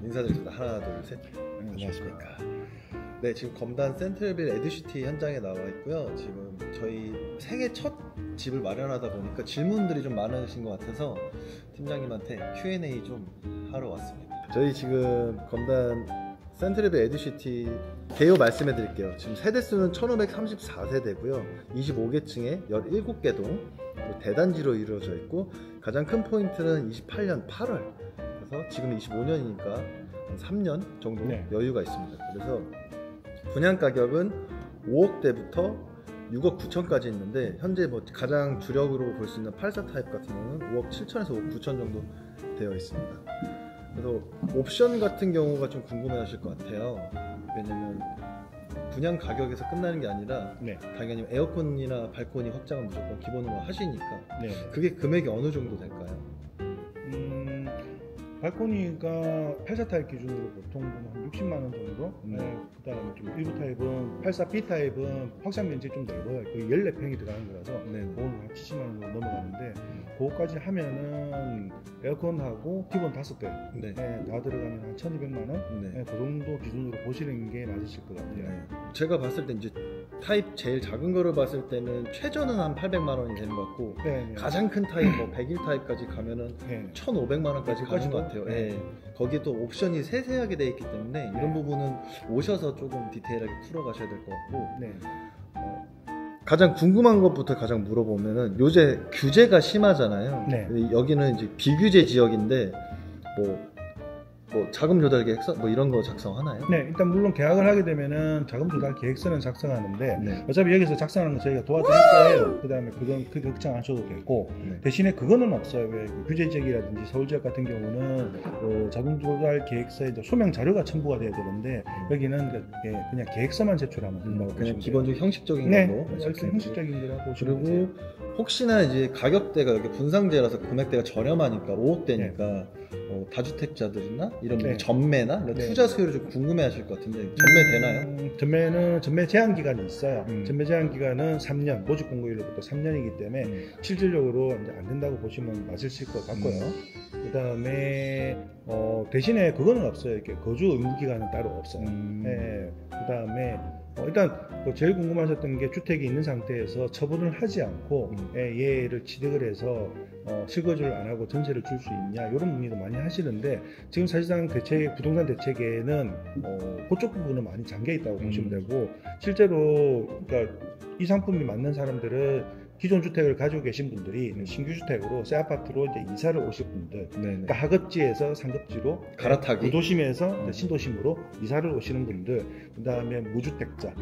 인사드리겠습니다. 하나, 둘, 셋. 안녕하십니까. 네, 지금 검단 센트럴빌 에듀시티 현장에 나와 있고요. 지금 저희 생애 첫 집을 마련하다 보니까 질문들이 좀 많으신 것 같아서 팀장님한테 Q&A 좀 하러 왔습니다. 저희 지금 검단 센트럴빌 에듀시티 개요 말씀해 드릴게요. 지금 세대수는 1534세대고요. 25개층에 17개 동 대단지로 이루어져 있고, 가장 큰 포인트는 28년 8월, 그래서 지금 25년이니까 한 3년 정도 여유가 있습니다. 그래서 분양 가격은 5억대부터 6억 9천까지 있는데, 현재 뭐 가장 주력으로 볼 수 있는 84 타입 같은 경우는 5억 7천에서 5억 9천 정도 되어 있습니다. 그래서 옵션 같은 경우가 좀 궁금해 하실 것 같아요. 왜냐면 분양 가격에서 끝나는 게 아니라 당연히 에어컨이나 발코니 확장은 무조건 기본으로 하시니까 그게 금액이 어느 정도 될까요? 발코니가 84 타입 기준으로 보통 한 60만 원 정도. 그 다음에 좀 일부 타입은 84B 타입은 확장 면적이 좀 넓어요. 거의 14평이 들어가는 거라서 오늘 한 70만 원 정도 넘어가는데, 그거까지 하면은 에어컨하고 기본 5대 다 들어가면 한 1,200만 원. 그 정도 기준으로 보시는 게 맞으실 것 같아요. 제가 봤을 때 이제 타입 제일 작은 거를 봤을 때는 최저는 한 800만 원이 되는 것 같고, 가장 큰 타입 뭐 101 타입까지 가면은 1,500만 원까지 가는 것 같아요. 거기에 또 옵션이 세세하게 되어 있기 때문에 이런 부분은 오셔서 조금 디테일하게 풀어가셔야 될 것 같고, 가장 궁금한 것부터 가장 물어보면은 요새 규제가 심하잖아요. 여기는 이제 비규제 지역인데 뭐 자금 조달 계획서 뭐 이런 거 작성하나요? 일단 물론 계약을 하게 되면은 자금 조달 계획서는 작성하는데 어차피 여기서 작성하는 거 저희가 도와드릴 거예요. 그다음에 그건 크게 걱정 안 하셔도 되고, 대신에 그거는 없어요. 왜 규제 지역이라든지 서울 지역 같은 경우는 자금 조달 계획서에 이제 소명 자료가 첨부가 돼야 되는데, 여기는 그냥 계획서만 제출하면 된다고 그냥 기본적 형식적인 걸로 형식적인 거라고 보시면 되세요. 그리고 혹시나 이제 가격대가 여기 분상제라서 금액대가 저렴하니까 5억대니까 다주택자들이나 이런 전매나 투자 수요를 좀 궁금해하실 것 같은데, 전매 되나요? 전매 제한 기간이 있어요. 전매 제한 기간은 3년, 모집 공고일로부터 3년이기 때문에 실질적으로 이제 안 된다고 보시면 맞으실 것 같고요. 그다음에 대신에 그거는 없어요. 이렇게 거주 의무 기간은 따로 없어요. 그다음에 일단 제일 궁금하셨던 게 주택이 있는 상태에서 처분을 하지 않고 얘를 취득을 해서 실거주를 안 하고 전세를 줄 수 있냐, 이런 문의도 많이 하시는데, 지금 사실상 부동산 대책에는 그쪽 부분은 많이 잠겨 있다고 보시면 되고, 실제로 그러니까 이 상품이 맞는 사람들은 기존 주택을 가지고 계신 분들이 신규 주택으로 새 아파트로 이제 이사를 오실 분들, 그러니까 하급지에서 상급지로 갈아타기, 구도심에서 신도심으로 이사를 오시는 분들, 그다음에 무주택자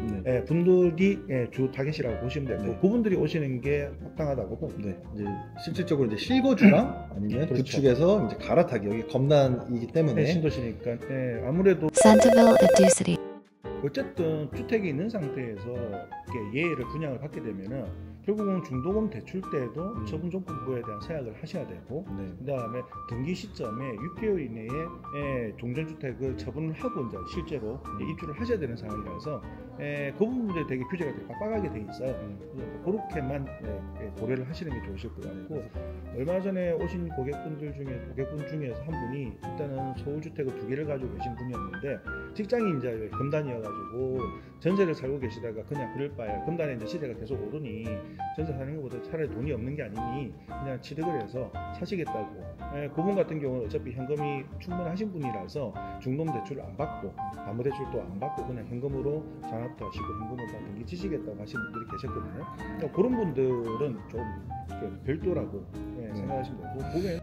분들이 주 타겟이라고 보시면 되고, 그분들이 오시는 게 합당하다고 봅니다. 이제 실질적으로 이제 실거주랑 아니면 구축에서 이제 갈아타기, 여기 검단이기 때문에 신도시니까 아무래도 어쨌든 주택이 있는 상태에서 예를 분양을 받게 되면은 결국은 중도금 대출 때도 처분 조건부에 대한 세약을 하셔야 되고, 그 다음에 등기 시점에 6개월 이내에 종전주택을 처분을 하고 이제 실제로 입주를 하셔야 되는 상황이라서 그 부분들이 되게 규제가 되게 빡빡하게 돼 있어요. 그렇게만 고려를 하시는 게 좋으실 것 같고, 얼마 전에 오신 고객분 중에서 한 분이 일단은 서울주택을 2개를 가지고 계신 분이었는데, 직장이 이제 검단이어가지고 전세를 살고 계시다가 그냥 그럴 바에 검단에 이제 시세가 계속 오르니 전세 사는 것보다 차라리 돈이 없는 게 아니니 그냥 취득을 해서 사시겠다고. 그분 같은 경우는 어차피 현금이 충분하신 분이라서 중도금 대출을 안 받고 담보대출도 안 받고 그냥 현금으로 장학도 하시고 현금으로 다 등기 치시겠다고 하시는 분들이 계셨거든요. 그러니까 그런 분들은 좀 별도라고 생각하시면 되고, 그게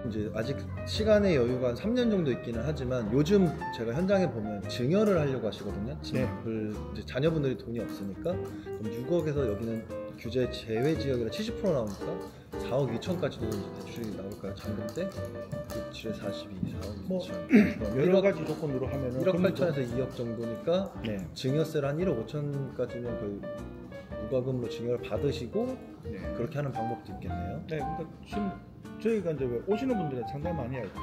이제 아직 시간의 여유가 한 3년 정도 있기는 하지만, 요즘 제가 현장에 보면 증여를 하려고 하시거든요. 집을 이제 자녀분들이 돈이 없으니까 그럼 6억에서 여기는 규제 제외 지역이라 70% 나오니까 4억 2천까지도 이제 대출이 나올까요? 잠금 때 7에 42, 4억 2천. 여러 가지 조건으로 하면은 1억 8천에서 2억 정도니까 증여세를 한 1억 5천까지는 거의 무과금으로 증여를 받으시고 그렇게 하는 방법도 있겠네요. 그러니까 지금 저희가 이제 오시는 분들이 상담 많이 할 때,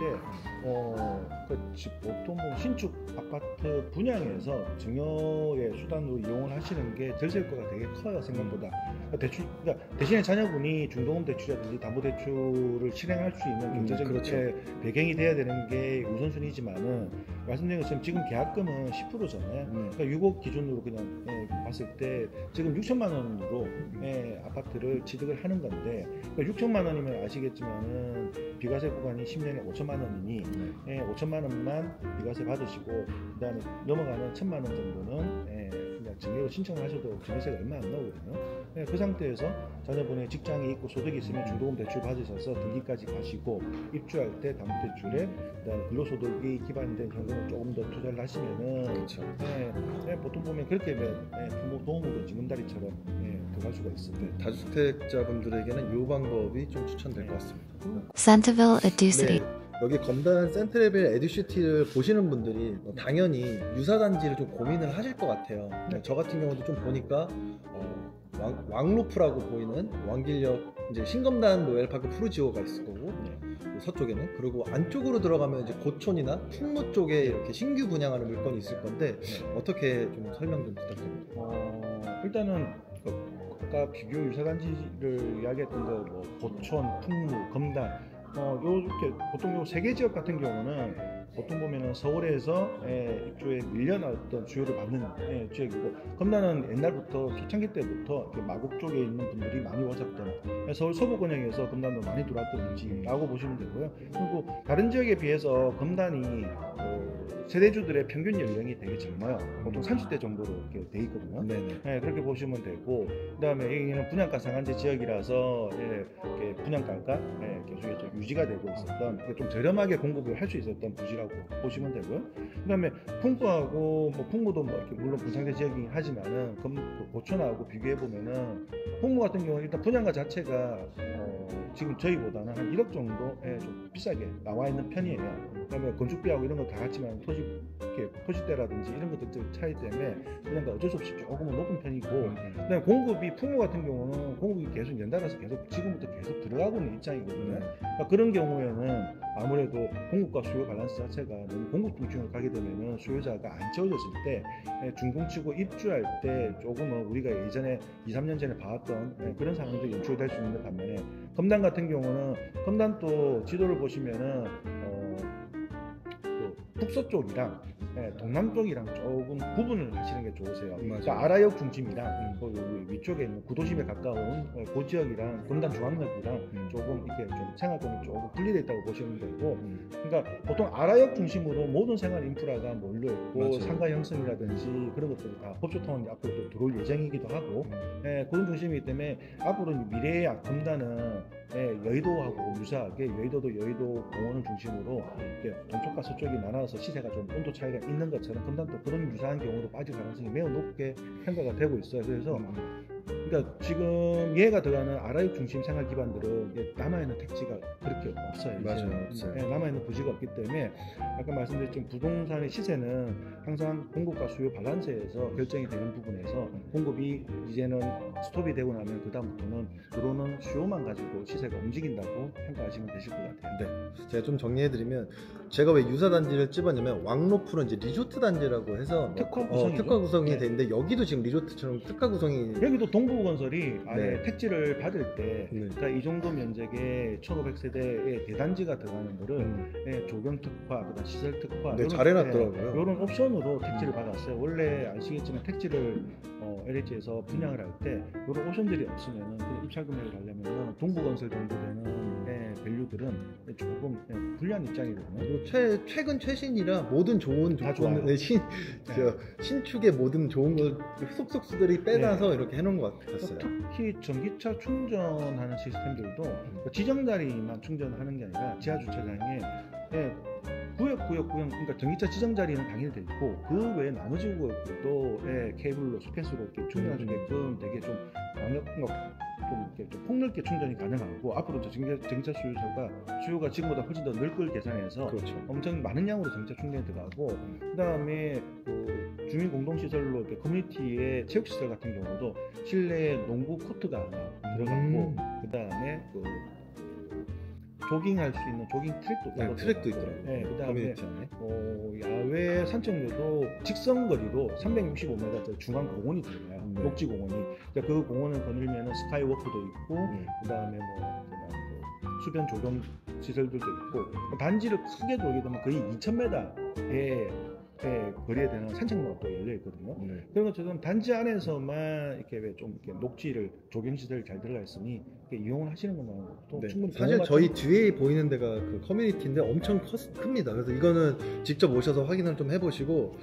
보통 뭐 신축 아파트 분양에서 증여의 수단으로 이용을 하시는 게 절세효과가 되게 커요, 생각보다. 그러니까 대신에 자녀분이 중도금 대출이라든지 담보대출을 실행할 수 있는 경제적인 그렇죠. 배경이 돼야 되는 게 우선순위지만은, 말씀드린 것처럼 지금 계약금은 10%잖아요. 그러니까 6억 기준으로 그냥 봤을 때 지금 6천만 원으로 아파트를 취득을 하는 건데, 그러니까 6천만 원이면 아시겠지만은 비과세 구간이 10년에 5천만 원이니 5천만 원만 비과세 받으시고, 그다음에 넘어가는 1천만 원 정도는 그냥 증여로 신청을 하셔도 증여세가 얼마 안 나오거든요. 그 상태에서 자녀분의 직장이 있고 소득이 있으면 중도금 대출 받으셔서 등기까지 가시고, 입주할 때 담보대출에 그다음에 근로소득이 기반된 현금을 조금 더 투자를 하시면은, 그렇죠. 보통 보면 그렇게 부모 도움으로 지문다리처럼 들어갈 수가 있습니다. 다주택자분들에게는 이 방법이 좀 추천될 것 같습니다. Centerville Edacity. 네, 여기 검단 센트럴빌 에듀시티를 보시는 분들이 당연히 유사단지를 좀 고민을 하실 것 같아요. 저 같은 경우도 좀 보니까 왕루프라고 보이는 왕길역 이제 신검단 노엘파크 푸르지오가 있을 거고, 서쪽에는, 그리고 안쪽으로 들어가면 이제 고촌이나 풍무 쪽에 이렇게 신규 분양하는 물건이 있을 건데 어떻게 좀 설명 좀 부탁드립니다. 일단은 아까 비교 유사단지를 이야기했던 거, 뭐 고촌, 풍무, 검단, 요렇게 보통 요 세 개 지역 같은 경우는 보통 보면은 서울에서 입주에 밀려나왔던 수요를 받는 지역이고, 검단은 옛날부터 초창기 때부터 마곡 쪽에 있는 분들이 많이 오셨던, 서울 서부권역에서 검단도 많이 들어왔던 지라고 보시면 되고요. 그리고 다른 지역에 비해서 검단이 세대주들의 평균 연령이 되게 젊어요. 보통 30대 정도로 이렇게 돼 있거든요. 그렇게 보시면 되고, 그다음에 여기는 분양가 상한제 지역이라서 이렇게 분양가가 계속 좀 유지가 되고 있었던, 좀 저렴하게 공급을 할 수 있었던 부지라고 보시면 되고요. 그다음에 풍구하고 풍구도 이렇게 물론 분상제 지역이긴 하지만은 고촌하고 비교해 보면은, 풍구 같은 경우는 일단 분양가 자체가 지금 저희보다는 한 1억 정도 좀 비싸게 나와 있는 편이에요. 그다음에 건축비하고 이런 거 다 같지만 토지대라든지 이런 것들 차이 때문에 분양가 어쩔 수 없이 조금은 높은 편이고, 그다음에 공급이 풍무 같은 경우는 공급이 계속 연달아서 계속 지금부터 계속 들어가고 있는 입장이거든요. 그러니까 그런 경우에는 아무래도 공급과 수요 밸런스 자체가 너무 공급 중심으로 가게 되면은 수요자가 안 채워졌을 때 중공치고 입주할 때 조금은 우리가 예전에 2, 3년 전에 봐왔던 그런 상황들이 연출될 수 있는 반면에, 검단 같은 경우는, 검단도 지도를 보시면은 북서쪽이랑 동남쪽이랑 조금 구분을 하시는 게 좋으세요. 그러니까 아라역 중심이랑 위쪽에 있는 구도심에 가까운 그 지역이랑 검단 중앙역이랑 조금 이렇게 좀 생활권이 조금 분리되어 있다고 보시면 되고, 그러니까 보통 아라역 중심으로 모든 생활 인프라가 몰려 있고, 상가 형성이라든지 그런 것들이 다 법조타운이 앞으로 또 들어올 예정이기도 하고, 그런 중심이기 때문에 앞으로 미래의 검단은 여의도하고 유사하게 여의도도 여의도 공원을 중심으로 이렇게 동쪽과 서쪽이 나눠서 시세가 좀 온도 차이가 있는 것처럼, 검단도 그런 유사한 경우도 빠질 가능성이 매우 높게 평가가 되고 있어요. 그래서 그러니까 지금 얘가 들어가는 아라역 중심 생활 기반들은 남아있는 택지가 그렇게 없어요. 없어요. 남아있는 부지가 없기 때문에 아까 말씀드렸지만 부동산의 시세는 항상 공급과 수요 밸런스에서 결정이 되는 부분에서, 공급이 이제는 스톱이 되고 나면 그 다음부터는 들어오는 수요만 가지고 시세가 움직인다고 평가하시면 되실 것 같아요. 제가 좀 정리해드리면, 제가 왜 유사단지를 찝었냐면, 왕로프는 이제 리조트 단지라고 해서 특화 구성이 되는데, 여기도 지금 리조트처럼 특화 구성이, 여기도 동부건설이 아예 택지를 받을 때 그러니까 이 정도 면적의 1500세대의 대단지가 들어가는 거를 조경 특화, 그다음 시설 특화 잘 해놨더라고요. 이런 옵션으로 택지를 받았어요. 원래 아시겠지만 택지를 LH에서 분양을 할 때 이런 옵션들이 없으면은 입찰 금액을 하려면 동부건설 정도 되는 밸류들은 조금 불리한 입장이거든요. 최근 최신이라 모든 좋은 조건, 신축의 모든 좋은 걸 속속수들이 빼놔서 이렇게 해놓은 것 같았어요. 특히 전기차 충전하는 시스템들도 지정자리만 충전하는 게 아니라 지하주차장에 구역, 그러니까 전기차 지정 자리는 당연히 돼 있고, 그 외에 나머지 구역도 케이블로 스펜스로 이렇게 충전하게끔 되게 좀 이렇게 좀 폭넓게 충전이 가능하고, 앞으로 전기차 수요가 지금보다 훨씬 더 늘 걸 계산해서 엄청 많은 양으로 전기차 충전이 들어가고, 그다음에 주민 공동시설로 이렇게 커뮤니티의 체육시설 같은 경우도 실내에 농구 코트가 들어가고, 그다음에 조깅할 수 있는 조깅 트랙도 네, 트랙도 있더라고요. 네, 그다음에 커뮤니티 안에. 야외 산책로도 직선거리로 365m 중앙 공원이 들어가요. 네. 녹지 공원이. 그 공원을 거닐면 스카이워크도 있고, 그다음에 수변 조경 시설들도 있고, 단지를 크게 돌게 되면 거의 2,000m의 거리에 되는 산책로가 또 열려 있거든요. 그런 것처럼 단지 안에서만 이렇게 왜 좀 이렇게 녹지를 조경 시설이 잘 들어가 있으니 이용을 하시는 것만으로도 네. 충분히 사실 저희 뒤에 보이는 데가 그 커뮤니티인데 엄청 큽니다. 그래서 이거는 직접 오셔서 확인을 좀 해보시고,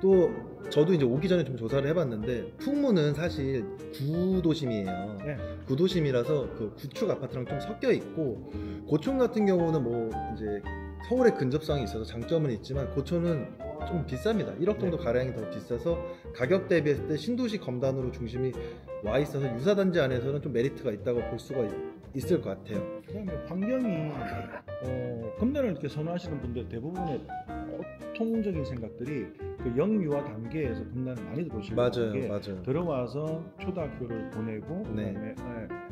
또 저도 이제 오기 전에 좀 조사를 해봤는데 풍무는 사실 구도심이에요. 네. 구도심이라서 그 구축 아파트랑 좀 섞여 있고, 고촌 같은 경우는 뭐 이제 서울에 근접성이 있어서 장점은 있지만 고촌은 좀 비쌉니다. 1억 정도 가량이 더 비싸서 가격 대비했을 때 신도시 검단으로 중심이 와 있어서 유사단지 안에서는 좀 메리트가 있다고 볼 수가 있을 것 같아요. 그다음에 환경이 검단을 이렇게 선호하시는 분들 대부분의 통적인 생각들이 그 영유아 단계에서 검단을 많이 보시는 게 맞아요. 들어와서 초등학교를 보내고 네. 그다음에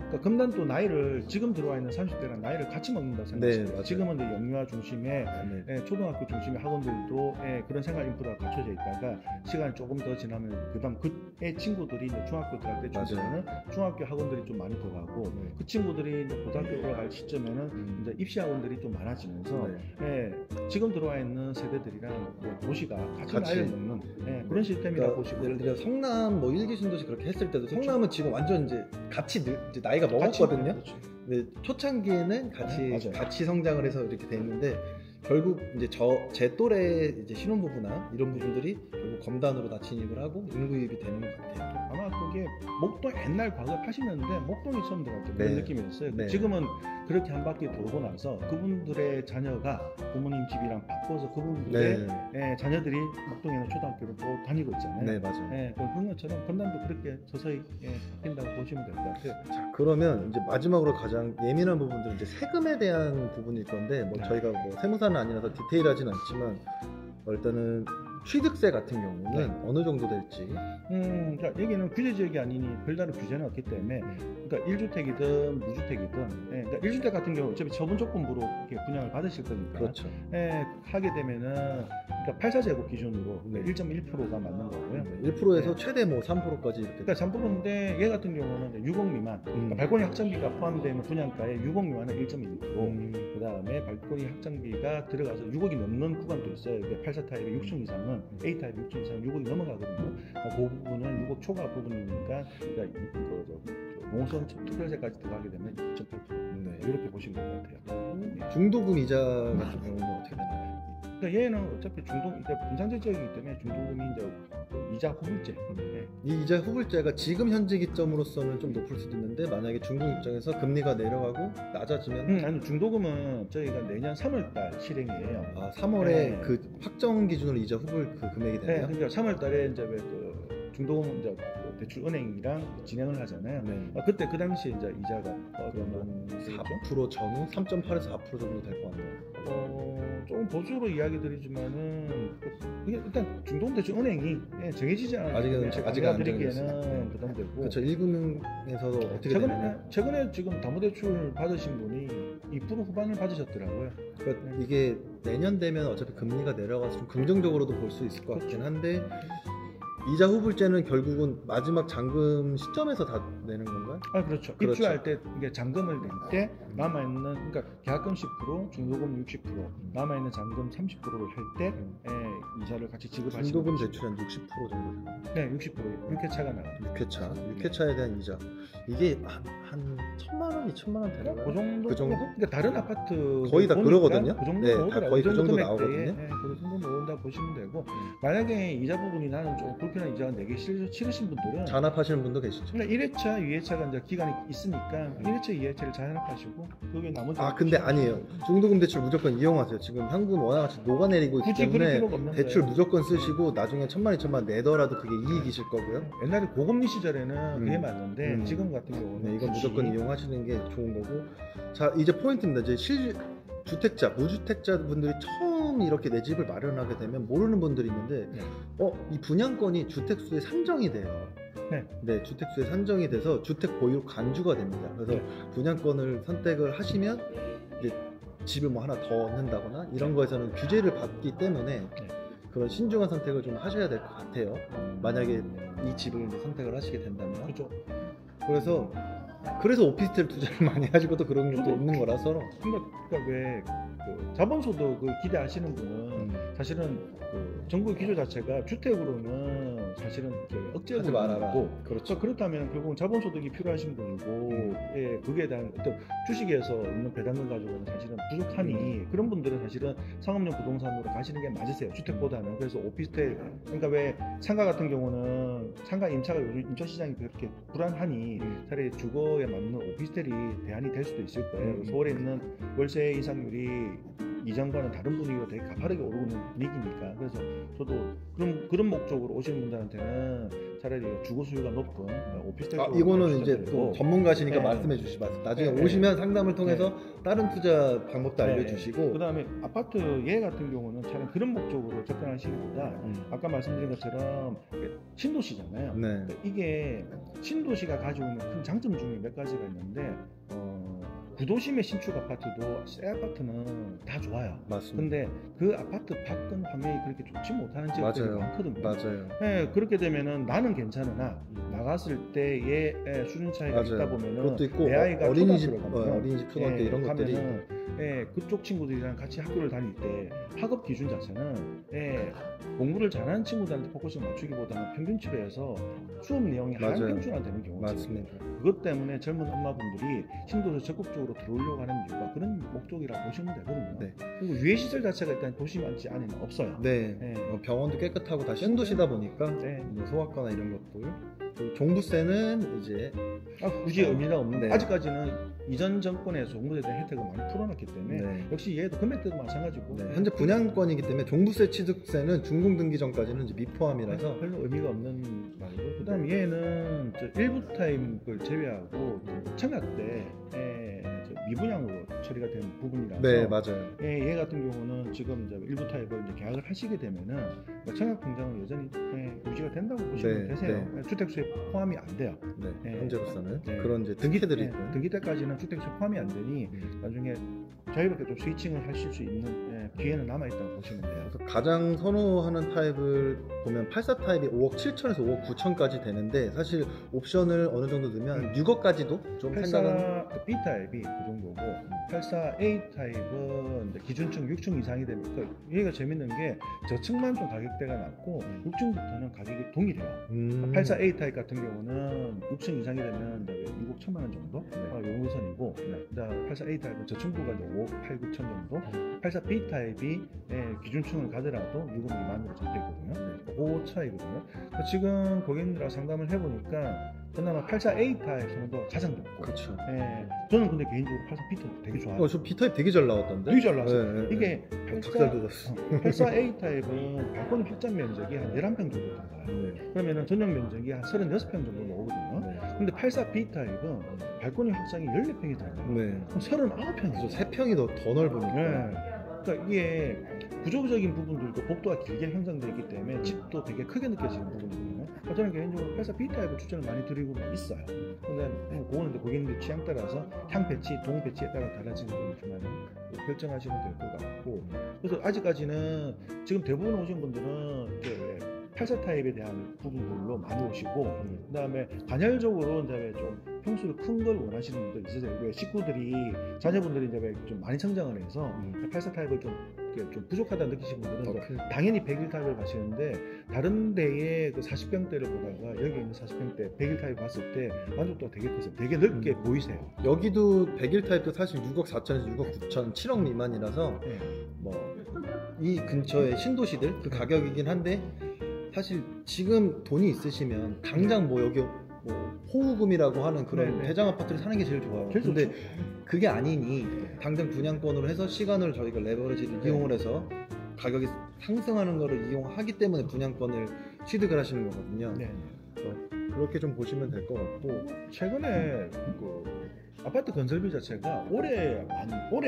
그러니까 검단 또 나이를 지금 들어와 있는 30대랑 나이를 같이 먹는다 생각하시면 맞아요. 지금은 이제 영유아 중심의 초등학교 중심의 학원들도 그런 생활 인프라가 갖춰져 있다가 시간이 조금 더 지나면 그다음 그애 친구들이 이제 중학교 들어갈 때 중에는 중학교 학원들이 좀 많이 들어가고 그 친구들이 이제 고등학교 올라갈 시점에는 이제 입시 학원들이 좀 많아지면서 지금 들어와 있는 세대들이랑 도시가 같이 나이를 먹는 그런 시스템이라고 보시고, 예를 들어 성남 뭐 1기 신도시 그렇게 했을 때도 성남은 지금 완전 이제 같이 이제 나이가 먹었거든요. 근데 초창기에는 같이 성장을 해서 이렇게 돼 있는데, 결국 이제 제 또래 이제 신혼부부나 이런 부분들이 결국 검단으로 다 진입을 하고 인구유입이 되는 것 같아요. 아마 그게 목동 옛날 과거 80년대 목동이 처음 들어갈 때 그런 느낌이었어요. 지금은 그렇게 한 바퀴 돌고 나서 그분들의 자녀가 부모님 집이랑 바꿔서 그분들의 자녀들이 목동에 있는 초등학교를 또 다니고 있잖아요. 네, 맞아요. 그런 것처럼 검단도 그렇게 서서히 바뀐다고 보시면 될 것 같아요. 자, 그러면 이제 마지막으로 가장 예민한 부분들은 이제 세금에 대한 부분일 건데, 뭐 저희가 뭐 세무사는 아니라서 디테일하진 않지만 일단은 취득세 같은 경우는 어느 정도 될지. 그러니까 여기는 규제 지역이 아니니 별다른 규제는 없기 때문에, 그러니까 1주택이든 무주택이든, 그러니까 1주택 같은 경우 어차피 처분 조건부로 이렇게 분양을 받으실 거니까, 그렇죠. 하게 되면은 그러니까 84제곱 기준으로 1.1%가 맞는 거고요. 1%에서 최대 뭐 3%까지 이렇게. 그러니까 3%인데 얘 같은 경우는 6억 미만, 그러니까 발코니 확장비가 포함되는 분양가에 6억 미만은 1.1%, 그 다음에 발코니 확장비가 들어가서 6억이 넘는 구간도 있어요. 84 타입의 6층 이상은 A 타입 6층 이상 6억이 넘어가거든요. 그 부분은 6억 초과 부분이니까 농선 특별세까지 들어가게 되면 2.8%. 이렇게 보시면 될 것 같아요. 중도금 이자 같은 경우는 어떻게 되나요? 그러니까 얘는 어차피 분산제 지역이기 때문에 중도금이 이제 이자 후불제. 이 이자 후불제가 지금 현재 기점으로서는 좀 높을 수도 있는데, 만약에 중동 입장에서 금리가 내려가고 낮아지면 아니, 중도금은 저희가 내년 3월달 실행이에요. 3월에 그 확정 기준으로 이자 후불 그 금액이 되나요? 그러니까 3월달에 이제 그 중도금 이제 대출 은행이랑 진행을 하잖아요. 그때 그 당시에 이제 이자가 그러면 4% 전후 3.8에서 4% 정도 될 것 같네요. 조금 보수로 이야기 드리지만은 일단 중도금대출 은행이 정해지지 않은 아직 안 드리기에는 부담되고. 그렇죠. 1금융에서도 어떻게 최근에 지금 담보대출 받으신 분이 2% 후반을 받으셨더라고요. 그러니까 이게 내년 되면 어차피 금리가 내려가서 좀 긍정적으로도 볼 수 있을 것 같긴 한데, 이자 후불제는 결국은 마지막 잔금 시점에서 다 내는 건가요? 그렇죠. 입주할 때 이게 잔금을 낼 때 남아있는, 그러니까 계약금 10%, 중도금 60%, 남아있는 잔금 30%를 할 때 이자를 같이 지급하시는. 중도금 대출은 60% 정도. 네, 60%. 6회차가 나가요. 6회차에 대한 이자. 이게 한 1,000만 원, 2,000만 원 되나요? 그 정도? 그 정도? 그러니까 다른 아파트 거의 다 그러거든요. 그 정도 나오더라고요. 거의 그 정도 나오거든요. 그 정도 나온다고 보시면 되고, 만약에 이자 부분이 나는 좀 불편한 이자가 내기 싫으신 분들은 잔압하시는 분도 계시죠. 그러니까 1회차, 2회차가 이제 기간이 있으니까 1회차, 2회차를 잔압하시고 그게 나머지. 근데 아니에요. 중도금 대출 무조건 이용하세요. 지금 현금 워낙 녹아내리고 있기 때문에 대출 무조건 쓰시고 나중에 1,000만, 2,000만 내더라도 그게 이익이실 거고요. 옛날에 고금리 시절에는 그게 맞는데 지금 같은 경우는 이건 무조건 이용하시는 게 좋은 거고. 자, 이제 포인트입니다. 이제 실주택자, 무주택자 분들이 처음 이렇게 내 집을 마련하게 되면 모르는 분들이 있는데, 이 분양권이 주택수에 산정이 돼요. 네, 주택수에 산정이 돼서 주택 보유 간주가 됩니다. 그래서 분양권을 선택을 하시면 이제 집을 뭐 하나 더 얻는다거나 이런 거에서는 규제를 받기 때문에 그런 신중한 선택을 좀 하셔야 될 것 같아요. 만약에 이 집을 이제 선택을 하시게 된다면. 그렇죠. 그래서 오피스텔 투자를 많이 하시고도 그런 것도 있는 거라서. 그러니까 왜 그 자본소득을 기대하시는 분은 사실은 그 정부 기조 자체가 주택으로는 사실은 억제로 말하고 그렇죠. 그렇다면 결국은 자본소득이 필요하신 분이고 예, 그게 대한 어떤 주식에서 있는 배당금 가지고는 사실은 부족하니 그런 분들은 사실은 상업용 부동산으로 가시는 게 맞으세요. 주택보다는. 그래서 오피스텔 그러니까 왜 상가 같은 경우는 상가 임차가 요즘 임차 시장이 그렇게 불안하니 차라리 주거에 맞는 오피스텔이 대안이 될 수도 있을 거예요. 서울에 있는 월세 인상률이 이전과는 다른 분위기로 되게 가파르게 오르고 있는 분위기니까. 그래서 저도 그런 목적으로 오시는 분들한테는 차라리 주거 수요가 높은 오피스텔 쪽으로 이거는 이제 또 전문가시니까 네. 말씀해 주시면 나중에 네. 오시면 상담을 통해서 다른 투자 방법도 알려주시고 그다음에 아파트 예 같은 경우는 차라리 그런 목적으로 접근하시기보다 아까 말씀드린 것처럼 신도시잖아요. 네. 그러니까 이게 신도시가 가지고 있는 큰 장점 중에 몇 가지가 있는데 구도심의 신축 아파트도 새 아파트는 다 좋아요. 맞습니다. 근데 그 아파트 밖은 환경이 그렇게 좋지 못하는 집들이 많거든요. 맞아요. 네, 그렇게 되면은 나는 괜찮으나 나갔을 때의 수준 차이가 있다 보면은 그것도 있고 내 아이가 어린이집, 초등학교 이런 것들이 그쪽 친구들이랑 같이 학교를 다닐 때 학업 기준 자체는 공부를 잘하는 친구들한테 포커스를 맞추기보다는 평균치로 해서 수업 내용이 하향평준화되는 경우가 맞습니다. 그것 때문에 젊은 엄마분들이 신도시 적극적으로 들어오려고 하는 이유가 그런 목적이라고 보시면 되거든요. 네. 그리고 유해시설 자체가 일단 도시 많지 않으면 없어요. 네. 병원도 깨끗하고 다 신도시다 보니까 네. 뭐 소아과나 이런 것들. 그리고 종부세는 이제 굳이 의미가 없는데 아직까지는 이전 정권에서 종부세에 대한 혜택을 많이 풀어놨기 때문에 역시 얘도 금액대도 마찬가지고 현재 분양권이기 때문에 종부세 취득세는 준공 등기 전까지는 이제 미포함이라서 별로 의미가 없는 말이고 그다음 얘는 일부 타입을 제외하고 청약때 미분양으로 처리가 된 부분이라서 네 맞아요. 얘 같은 경우는 지금 이제 일부 타입을 이제 계약을 하시게 되면은 청약 통장은 여전히 유지가 된다고 보시면 되세요. 주택수에 포함이 안 돼요. 현재로서는 그런 이제 등기대들이 있고 등기 때까지는 주택수에 포함이 안 되니 나중에 자유롭게 좀 스위칭을 하실 수 있는 기회는 남아 있다고 보시면 돼요. 그래서 가장 선호하는 타입을 보면 84 타입이 5억 7천에서 5억 9천까지 되는데 사실 옵션을 어느 정도 넣으면 6억까지도 좀 84 생각은 B 타입이 그 정도고 84A 타입은 기준층 6층 이상이 되니까 얘가 재밌는 게 저층만 좀 가격대가 낮고 6층부터는 가격이 동일해요. 84A 타입 같은 경우는 6층 이상이 되면 6억 1천만 원 정도 용의선이고 84A 타입은 저층부가 5억 8, 9천 정도 84B 타입이 기준층을 가더라도 6억 미만으로 잡혀있거든요. 그 차이거든요. 지금 고객님들하고 상담을 해보니까 그나마 84A 타입 정도가 가장 높고 그렇죠. 저는 근데 개인적으로 84B 타입 되게 좋아요. 저 B 타입 되게 잘 나왔던데? 되게 잘 나왔어요. 이게 닭살 돋았어. 84A 타입은 발코니 필장 면적이 한 11평 정도 나와요. 그러면은 전용 면적이 한 36평 정도 나오거든요. 근데 84B 타입은 발코니 확장이 14평이 들어가요. 그럼 39평이죠. 3평이 더 넓으니까. 그러니까 이게 구조적인 부분들도 복도가 길게 형성되어 있기 때문에 집도 되게 크게 느껴지는 부분이거든요. 저는 개인적으로 84B 타입을 추천을 많이 드리고 있어요. 근데 그거는 고객님들 취향 따라서 향 배치, 동 배치에 따라 달라지는 부분이지만 결정하시면 될 것 같고 그래서 아직까지는 지금 대부분 오신 분들은 84 타입에 대한 부분들로 많이 오시고 그다음에 간헐적으로 이제 좀 평수를 큰 걸 원하시는 분들 있으세요. 왜 식구들이 자녀분들이 이제 좀 많이 성장을 해서 84 타입을 좀 부족하다 느끼시는 분들은 당연히 101 타입을 가시는데 다른 데에 그 40평대를 보다가 여기 있는 40평대 101 타입 봤을 때 만족도가 되게 크세요. 되게 넓게 보이세요. 여기도 101 타입도 사실 6억 4천에서 6억 9천 7억 미만이라서 뭐 이 근처의 신도시들 그 가격이긴 한데 사실 지금 돈이 있으시면 당장 뭐 여기 뭐 호우금이라고 하는 그런 대장 아파트를 사는 게 제일 좋아요. 근데 그게 아니니 당장 분양권으로 해서 시간을 저희가 레버리지를 이용을 해서 가격이 상승하는 거를 이용하기 때문에 분양권을 취득을 하시는 거거든요. 그렇게 좀 보시면 될 것 같고 최근에 아파트 건설비 자체가 올해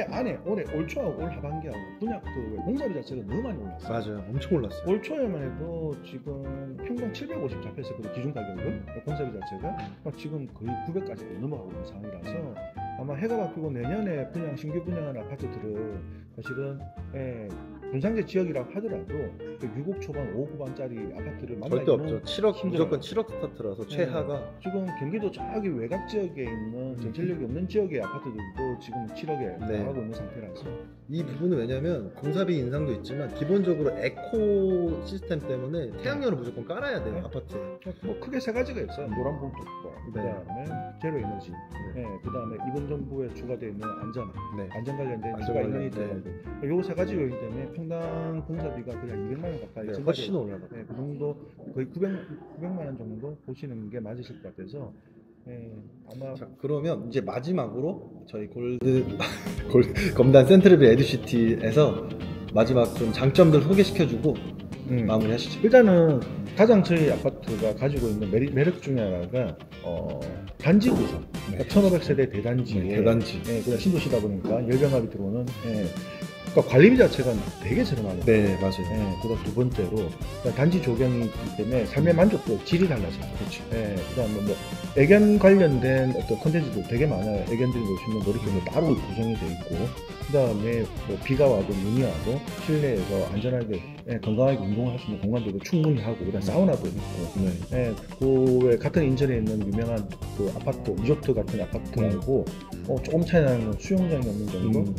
안에 올 초하고 올 하반기하고 분양 공사비 자체가 너무 많이 올랐어요. 맞아요, 엄청 올랐어요. 올 초에만 해도 지금 평당 750 잡혔었거든요. 기준 가격은 공사비 자체가 지금 거의 900까지 넘어가고 있는 상황이라서 아마 해가 바뀌고 내년에 신규 분양하는 아파트들은 사실은 분상제 지역이라고 하더라도 6억 초반, 5억 후반짜리 아파트를 만나기는 절대 없죠. 7억 힘들어요. 무조건 7억 스타트라서 최하가 지금 경기도 저기 외곽 지역에 있는 전철역이 없는 지역의 아파트들도 지금 7억에 나가고 있는 상태라서 이 부분은 왜냐면 공사비 인상도 있지만 기본적으로 에코 시스템 때문에 태양열을 무조건 깔아야 돼요. 아파트에. 뭐 크게 세 가지가 있어요. 노란 봉투과 그다음에 제로 에너지, 그다음에 이번 정부에 추가되어 있는 안전 관련된 추가 인원이 되고 요 세 가지 요인 때문에 평당 공사비가 그냥 200만 원 가까이 훨씬 올라가요. 그 정도 거의 900만 원 정도 보시는 게 맞으실 것 같아서 아마. 자, 그러면 이제 마지막으로 저희 검단 센트럴빌 에듀시티에서 마지막 좀 장점들 소개시켜주고 마무리하시죠. 일단은 가장 저희 아파트가 가지고 있는 매력 중에 하나가 단지 구성. 그러니까 1500세대 대단지에 그냥 신도시다 보니까 열병합이 들어오는 그러니까 관리비 자체가 되게 저렴하거든요. 네, 맞아요. 그다음 두 번째로 단지 조경이기 때문에 삶의 만족도 질이 달라져요. 그렇죠. 그다음에 뭐 애견 관련된 어떤 컨텐츠도 되게 많아요. 애견들이 노시면 놀이터도 따로 구성이 돼 있고, 그다음에 뭐 비가 와도 눈이 와도 실내에서 안전하게 건강하게 운동을 할 수 있는 공간들도 충분히 하고, 그다음 사우나도 있고, 그 외 같은 인천에 있는 유명한 그 아파트 리조트 같은 아파트하고 조금 차이 나는 수영장이 없는 정도.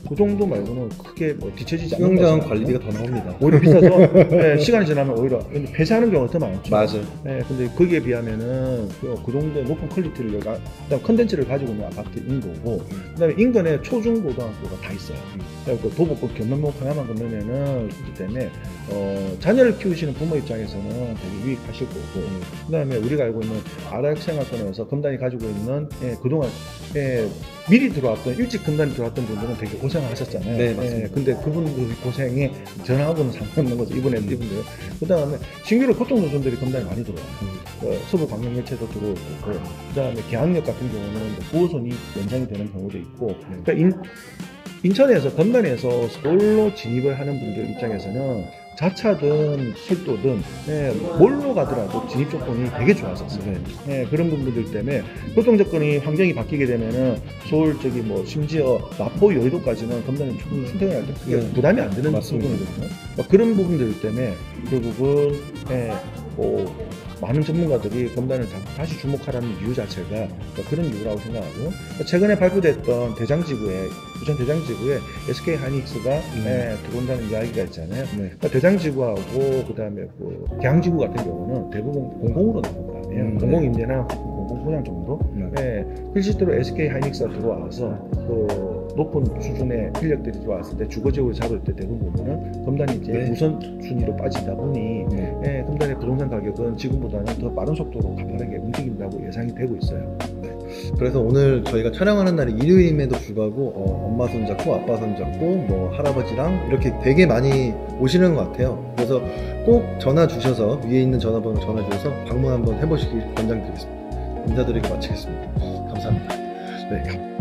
그 정도 말고는 크게 뭐 뒤처지지 않는 수영장 관리비가 더 나옵니다. 오히려 비싸서 시간이 지나면 오히려 폐쇄하는 경우가 더 많죠. 맞아요. 근데 거기에 비하면은 그 정도의 높은 퀄리티를 그다음 컨텐츠를 가지고 있는 아파트인 거고, 그다음에 인근에 초중고등학교가 다 있어요. 그 도보권 견면목 하나만 건너면은 있기 때문에 자녀를 키우시는 부모 입장에서는 되게 유익하실 거고, 그다음에 우리가 알고 있는 아라육생활권에서 검단이 가지고 있는 그동안 미리 들어왔던 일찍 검단이 들어왔던 분들은 되게 고생을 하셨잖아요. 네, 맞습니다. 근데 그분들 고생이 전하고는 상관없는 거죠. 이분들. 그다음에 신규로 교통노선들이 검단이 많이 들어와요. 서부 광역열차도 들어오고, 그다음에 계양역 같은 경우는 9호선이 연장이 되는 경우도 있고, 그러니까 인천에서 검단에서 서울로 진입을 하는 분들 입장에서는 자차든 철도든 뭘로 가더라도 진입 조건이 되게 좋았었어요. 그런 부분들 때문에 교통조건이 환경이 바뀌게 되면은 서울 뭐 심지어 마포 여의도까지는 검단이 충분히 선택을 할 때 크게 부담이 안 되는 부분이거든요. 그런 부분들 때문에 결국은 많은 전문가들이 검단을 다시 주목하라는 이유 자체가 그런 이유라고 생각하고, 최근에 발표됐던 부천 대장지구에 SK 하이닉스가 들어온다는 이야기가 있잖아요. 그러니까 대장지구하고 그다음에 계양지구 같은 경우는 대부분 공공으로 나온 거 아니에요. 공공임대나 공공분양 정도. 실제로 SK 하이닉스가 들어와서 높은 수준의 인력들이 들어왔을 때 주거지역을 잡을 때 대부분 보면은 검단이 이제 우선순위로 빠지다 보니 검단의 부동산 가격은 지금보다는 더 빠른 속도로 가파르게 움직인다고 예상이 되고 있어요. 그래서 오늘 저희가 촬영하는 날이 일요일임에도 불구하고 엄마 손잡고 아빠 손잡고 뭐 할아버지랑 이렇게 되게 많이 오시는 것 같아요. 그래서 꼭 전화 주셔서 위에 있는 전화번호 전화 주셔서 방문 한번 해보시길 권장드리겠습니다. 인사드리고 마치겠습니다. 감사합니다. 네.